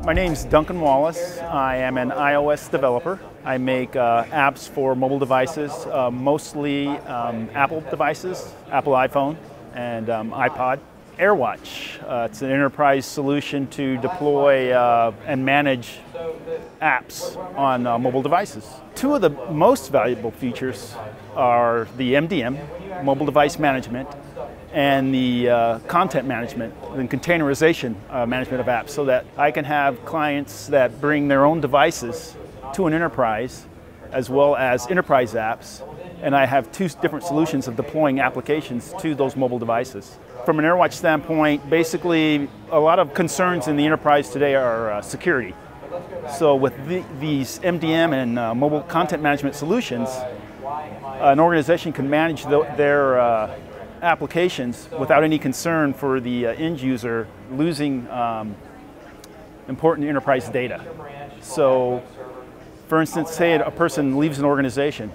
My name's Duncan Wallace. I am an iOS developer. I make apps for mobile devices, mostly Apple devices, Apple iPhone and iPod. AirWatch, it's an enterprise solution to deploy and manage apps on mobile devices. Two of the most valuable features are the MDM, mobile device management, and the content management and containerization management of apps, so that I can have clients that bring their own devices to an enterprise as well as enterprise apps, and I have two different solutions of deploying applications to those mobile devices. From an AirWatch standpoint, basically a lot of concerns in the enterprise today are security. So with these MDM and mobile content management solutions, an organization can manage their applications without any concern for the end user losing important enterprise data. So, for instance, say a person leaves an organization,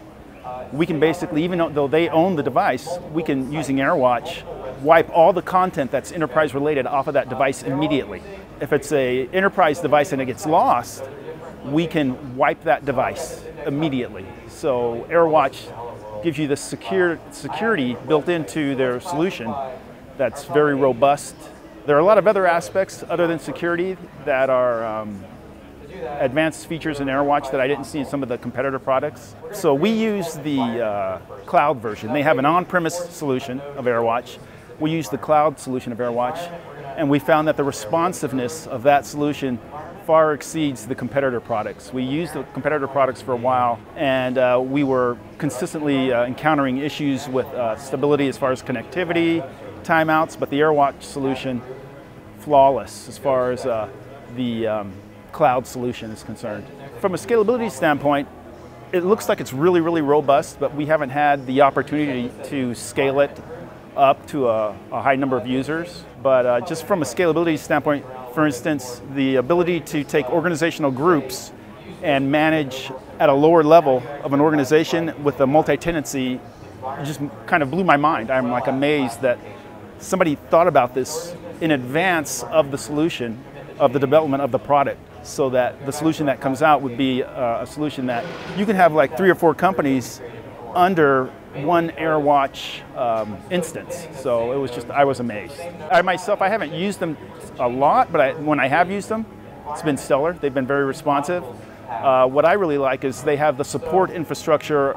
we can basically, even though they own the device, we can, using AirWatch, wipe all the content that's enterprise related off of that device immediately. If it's an enterprise device and it gets lost, we can wipe that device immediately. So AirWatch gives you the security built into their solution that's very robust. There are a lot of other aspects other than security that are advanced features in AirWatch that I didn't see in some of the competitor products. So we use the cloud version. They have an on-premise solution of AirWatch. We use the cloud solution of AirWatch, and we found that the responsiveness of that solution far exceeds the competitor products. We used the competitor products for a while, and we were consistently encountering issues with stability as far as connectivity, timeouts, but the AirWatch solution, flawless as far as the cloud solution is concerned. From a scalability standpoint, it looks like it's really, really robust, but we haven't had the opportunity to scale it up to a high number of users. But just from a scalability standpoint, for instance, the ability to take organizational groups and manage at a lower level of an organization with a multi-tenancy just kind of blew my mind. I'm like amazed that somebody thought about this in advance of the solution, of the development of the product, so that the solution that comes out would be a solution that you can have like 3 or 4 companies under one AirWatch instance. So it was just, I was amazed. I myself, I haven't used them a lot, but when I have used them, it's been stellar. They've been very responsive. What I really like is they have the support infrastructure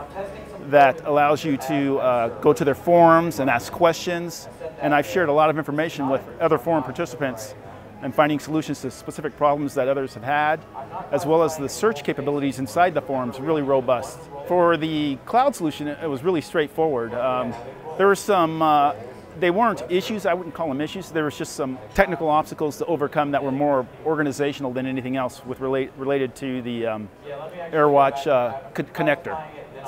that allows you to go to their forums and ask questions. And I've shared a lot of information with other forum participants and finding solutions to specific problems that others have had, as well as the search capabilities inside the forums, really robust. For the cloud solution, it was really straightforward. There were some, they weren't issues, I wouldn't call them issues, there was just some technical obstacles to overcome that were more organizational than anything else with related to the AirWatch connector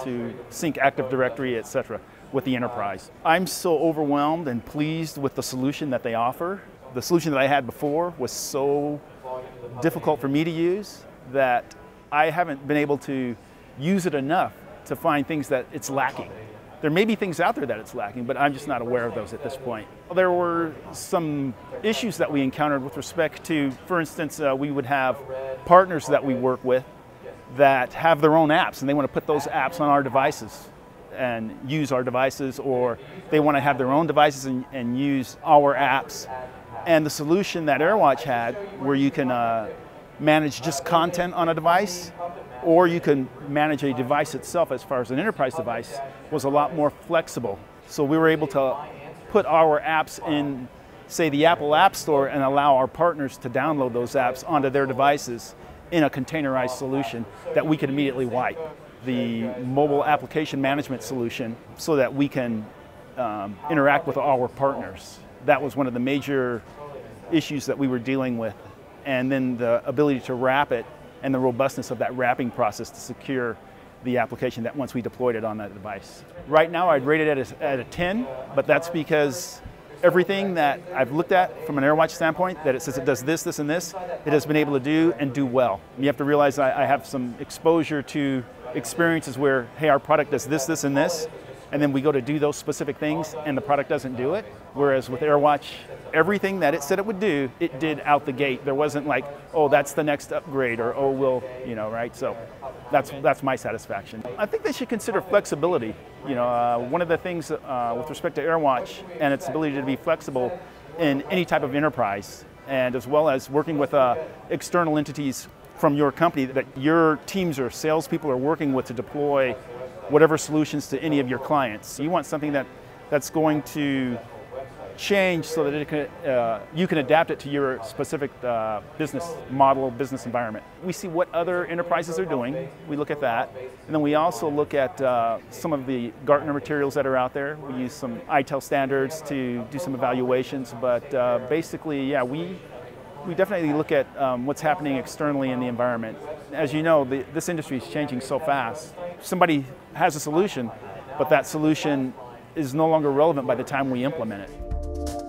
to sync Active Directory, etc. with the enterprise. I'm so overwhelmed and pleased with the solution that they offer. The solution that I had before was so difficult for me to use that I haven't been able to use it enough to find things that it's lacking. There may be things out there that it's lacking, but I'm just not aware of those at this point. There were some issues that we encountered with respect to, for instance, we would have partners that we work with that have their own apps and they want to put those apps on our devices and use our devices, or they want to have their own devices and use our apps. And the solution that AirWatch had, where you can manage just content on a device, or you can manage a device itself as far as an enterprise device, was a lot more flexible. So we were able to put our apps in, say, the Apple App Store and allow our partners to download those apps onto their devices in a containerized solution that we could immediately wipe. The mobile application management solution, so that we can interact with our partners. That was one of the major issues that we were dealing with. And then the ability to wrap it and the robustness of that wrapping process to secure the application that once we deployed it on that device. Right now I'd rate it at a 10, but that's because everything that I've looked at from an AirWatch standpoint, that it says it does this, this, and this, it has been able to do and do well. You have to realize I have some exposure to experiences where, hey, our product does this, this, and this, and then we go to do those specific things and the product doesn't do it. Whereas with AirWatch, everything that it said it would do, it did out the gate. There wasn't like, oh, that's the next upgrade, or oh, we'll, right? So that's my satisfaction. I think they should consider flexibility. One of the things with respect to AirWatch and its ability to be flexible in any type of enterprise, and as well as working with external entities from your company that your teams or salespeople are working with to deploy whatever solutions to any of your clients. You want something that's going to change so that you can adapt it to your specific business model, business environment. We see what other enterprises are doing. We look at that. And then we also look at some of the Gartner materials that are out there. We use some ITEL standards to do some evaluations. But basically, yeah, we definitely look at what's happening externally in the environment. As you know, this industry is changing so fast. Somebody has a solution, but that solution is no longer relevant by the time we implement it.